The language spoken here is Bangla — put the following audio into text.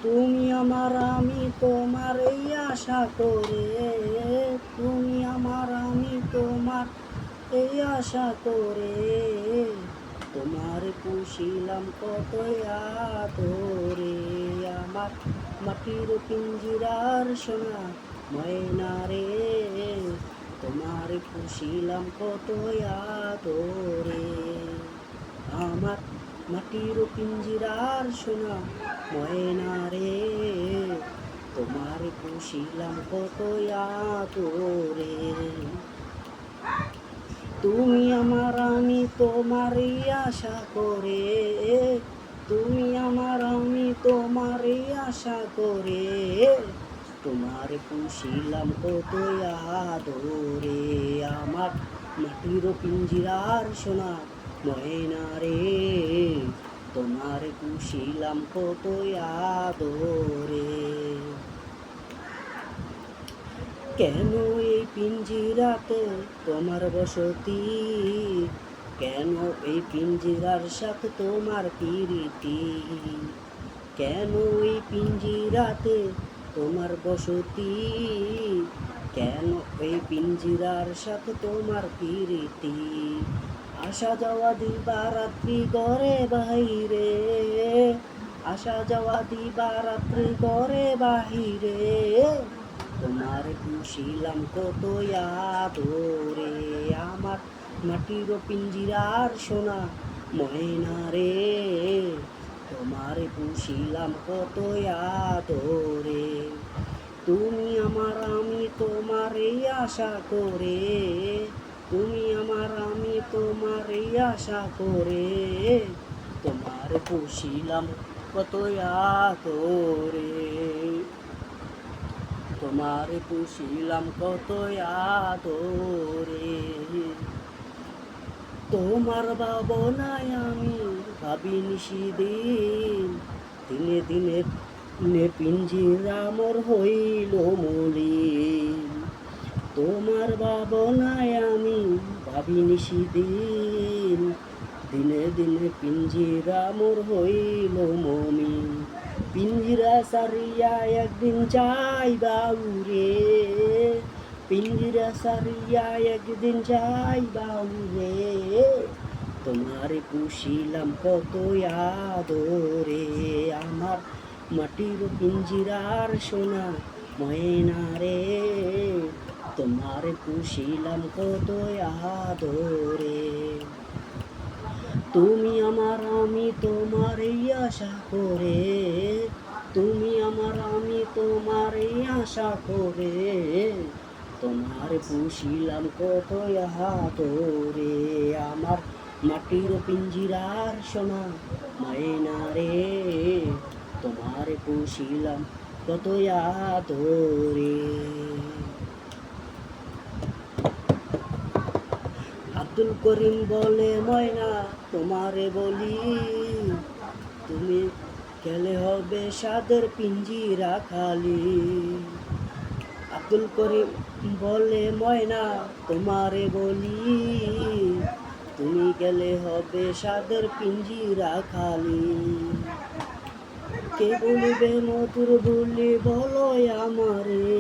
তুমি আমার আমি তোমার এই আশা করে, তুমি আমার আমি তোমার এই আশা করে, তোমার পুষিলাম কত আদরে। আমার মাটির পিঞ্জিরার সোনা ময়না রে, তোমার পুষিলাম কত আদরে। আমার মাটির পিঞ্জিরার সোনা ময়না রে, তোমার পুষিলাম কত আদরে। তুমি আমার আমি তোমারই আশা করে, তুমি আমার আমি তোমারই আশা করে, তোমার পুষিলাম কত আদরে। আমার মাটির পিঞ্জিরার সোনা ময়না রে, তোমার পুষিলাম কত আদরে। কেন এই পিঞ্জিরাতে তোমার বসতি, কেন এই পিঞ্জিরার সাথে তোমার প্রীতি, কেন এই পিঞ্জিরাতে তোমার বসতি, কেন এই পিঞ্জিরার সাথে তোমার প্রীতি। আসা যাওয়া দিবারাত্রি ঘরে বাহিরে, আসা যাওয়া দিবারাত্রি ঘরে বাহিরে, তোমার পুষিলাম কত আদরে। আমার মাটির পিঞ্জিরার সোনা ময়না রে, তোমার পুষিলাম কত আদরে। তুমি আমার আমি তোমার এই আশা করে, তুমি আমার আমি তোমার এই আশা করে, তোমার পুষিলাম কত আদরে, তোমার পুষিলাম কত আদরে। তোমার ভাবনায় আমি ভাবি নিশিদিন, দিনে দিনে পিঞ্জিরা মোর হইল মলিন। তোমার ভাবনায় আমি ভাবি নিশিদিন, দিনে দিনে পিঞ্জিরা মোর হইল মলিন। পিঞ্জিরা সারিয়া একদিন যাইবা উড়ে, পিঞ্জিরা সারিয়া একদিন যাইবা উড়ে, তোমার পুষিলাম কত আদরে। আমার মাটির পিঞ্জিরার সোনা ময়না রে, তোমার পুষিলাম কত আদরে। তুমি আমার আমি তোমার এই আশা করে, তুমি আমার আমি তোমার এই আশা করে, তোমার পুষিলাম কত আদরে। আমার মাটির পিঞ্জিরার সোনা ময়না রে, তোমার পুষিলাম কত আদরে। আব্দুল করিম বলে ময়না তোমারে বলি, তুমি গেলে হবে সাদের পিঞ্জিরা খালি। আব্দুল করিম বলে ময়না তোমারে বলি, তুমি গেলে হবে সাদের পিঞ্জিরা খালি। কে বলবে মধুর বলি বলো আমারে।